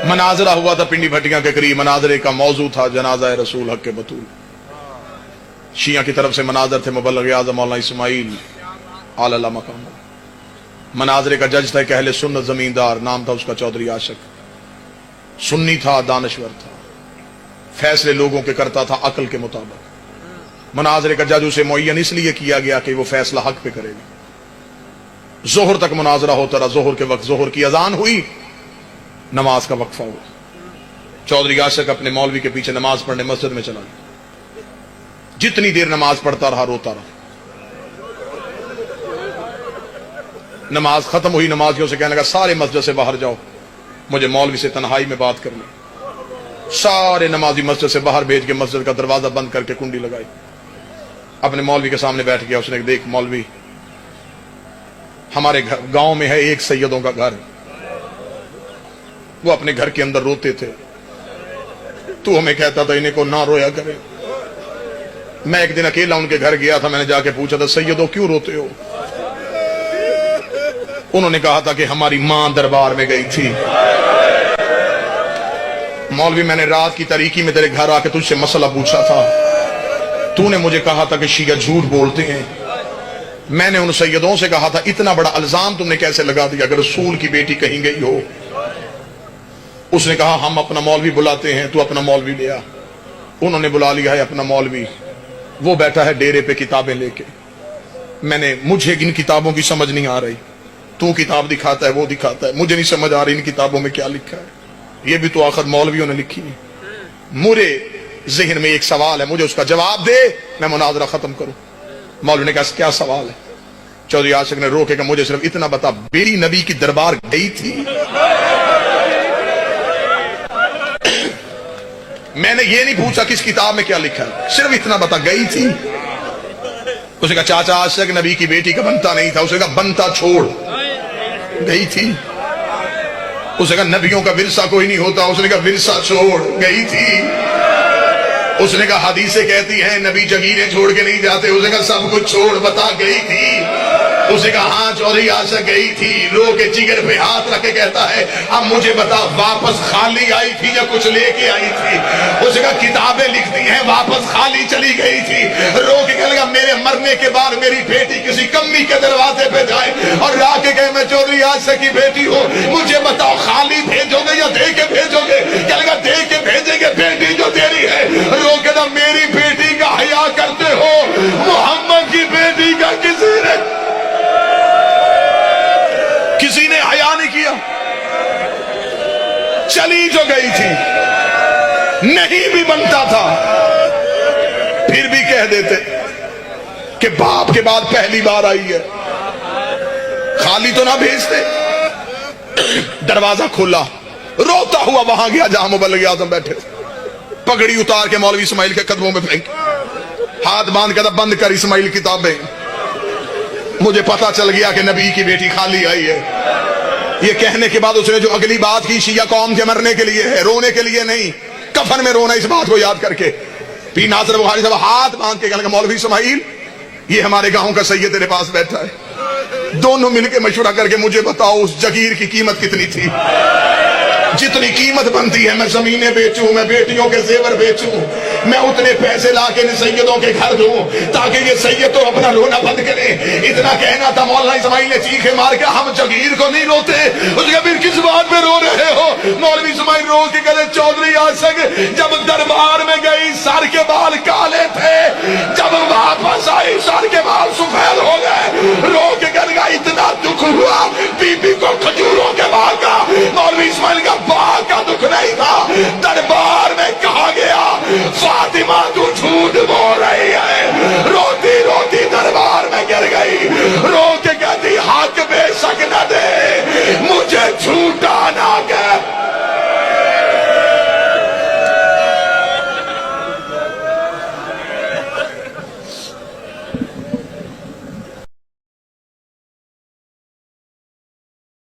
मनाजरा हुआ था पिंडी भट्टिया के करीब। मनाजरे का मौजू था जनाजा रसूल हक के बतूल। शिया की तरफ से मनाजर थे मुबल्लिग आज़म मौलाना इस्माइल आला मकाम। मनाजरे का जज था एक अहले सुन्नत जमींदार, नाम था उसका चौधरी आशिक। सुन्नी था, दानश्वर था, फैसले लोगों के करता था अकल के मुताबिक। मनाजरे का जज उसे मुअय्यन इसलिए किया गया कि वो फैसला हक पे करेगा। जोहर तक मुनाजरा होता रहा। जोहर के वक्त जोहर की अजान हुई, नमाज का वक्फा हुआ। चौधरी आशिक अपने मौलवी के पीछे नमाज पढ़ने मस्जिद में चला गया। जितनी देर नमाज पढ़ता रहा रोता रहा। नमाज खत्म हुई, नमाजियों से कहने लगा सारे मस्जिद से बाहर जाओ, मुझे मौलवी से तन्हाई में बात करनी। सारे नमाजी मस्जिद से बाहर भेज के मस्जिद का दरवाजा बंद करके कुंडी लगाई। अपने मौलवी के सामने बैठ गया। उसने देख मौलवी, हमारे गांव में है एक सैयदों का घर, वो अपने घर के अंदर रोते थे, तू हमें कहता था इन्हें को ना रोया करे। मैं एक दिन अकेला उनके घर गया था, मैंने जाके पूछा था सैयदों क्यों रोते हो? उन्होंने कहा था कि हमारी मां दरबार में गई थी। मौलवी, मैंने रात की तारीकी में तेरे घर आके तुझसे मसला पूछा था, तूने मुझे कहा था कि शिया झूठ बोलते हैं। मैंने उन सैयदों से कहा था इतना बड़ा इल्जाम तुमने कैसे लगा दिया अगर रसूल की बेटी कहीं गई हो? उसने कहा हम अपना मौलवी बुलाते हैं, तू अपना मौलवी ले आ। उन्होंने बुला लिया है अपना मौलवी, वो बैठा है डेरे पे किताबें लेके। मुझे इन किताबों की समझ नहीं आ रही, तू किताब दिखाता है वो दिखाता है, मुझे नहीं समझ आ रही इन किताबों में क्या लिखा है। ये भी तो आखिर मौलवियों ने लिखी है। मेरे जहन में एक सवाल है, मुझे उसका जवाब दे, मैं मुनाजरा खत्म करूं। मौलवी ने कहा क्या सवाल है? चौधरी आशिक ने रोके कि मुझे सिर्फ इतना बता, मेरी नबी की दरबार गई थी? मैंने ये नहीं पूछा किस किताब में क्या लिखा है, सिर्फ इतना बता गई थी? उसने कहा चाचा आशिक नबी की बेटी का बनता नहीं था। उसने कहा बनता छोड़, गई थी। उसने कहा नबियों का विरसा कोई नहीं होता। उसने कहा विरसा छोड़, गई थी। उसने कहा हदीसें कहती हैं नबी जगीरें छोड़ के नहीं जाते। उसने कहा सब कुछ छोड़, बता गई थी? उसने कहा हाँ चौधरी आशिक गई थी। रो के जिगर पे हाथ रख के कहता है अब मुझे बता वापस खाली आई थी या कुछ लेके आई थी? उसने कहा किताबें लिखती हैं वापस खाली चली गई थी। रो के कहने लगा मेरे मरने के बाद मेरी बेटी किसी कम्मी के दरवाजे पे जाए और ला के कहे मैं चौधरी आशिक की बेटी हूँ, मुझे बताओ खाली भेजोगे या दे के भेजोगे? कहने लगा दे के भेजेंगे, बेटी जो तेरी है। रो के ना मेरी बेटी का हया करते हो, मोहम्मद की बेटी का किसी ने हया नहीं किया। चली जो गई थी, नहीं भी बनता था, फिर भी कह देते कि बाप के बाद पहली बार आई है, खाली तो ना भेजते। दरवाजा खोला, रोता हुआ वहां गया जहां मुबल्लिग आज़म बैठे। पगड़ी उतार के मौलवी इस्माइल के कदमों में फेंक, हाथ बांध के बंद कर इस्माइल किताबें, मुझे पता चल गया कि नबी की बेटी खाली आई है। ये कहने के बाद उसने जो अगली बात की, शिया कौम के मरने के लिए है, रोने के लिए नहीं, कफन में रोना, इस बात को याद करके। पी नासिर बुखारी साहब हाथ बांध के कहने लगा मौलवी इस्माइल ये हमारे गांव का सैयद तेरे पास बैठा है, दोनों मिलके मशवरा करके मुझे बताओ उस जगीर की कीमत कितनी थी? जितनी कीमत बनती है मैं जमीनें बेचूं, मैं बेटियों के जेवर बेचूं, मैं उतने पैसे ला के सैयदों के घर दूं ताकि ये सैयद तो अपना रोना बंद करे। इतना कहना था। मौलाना इस्माइल ने चीखे मार के हम जगीर को नहीं रोते। उसके फिर किस बात पे रो रहे हो? मौलवी इस्माइल रो के कहते चौधरी आशिक जब दरबार में गई सर के बाल काले थे, जब वापस आई सर के बाल सफेद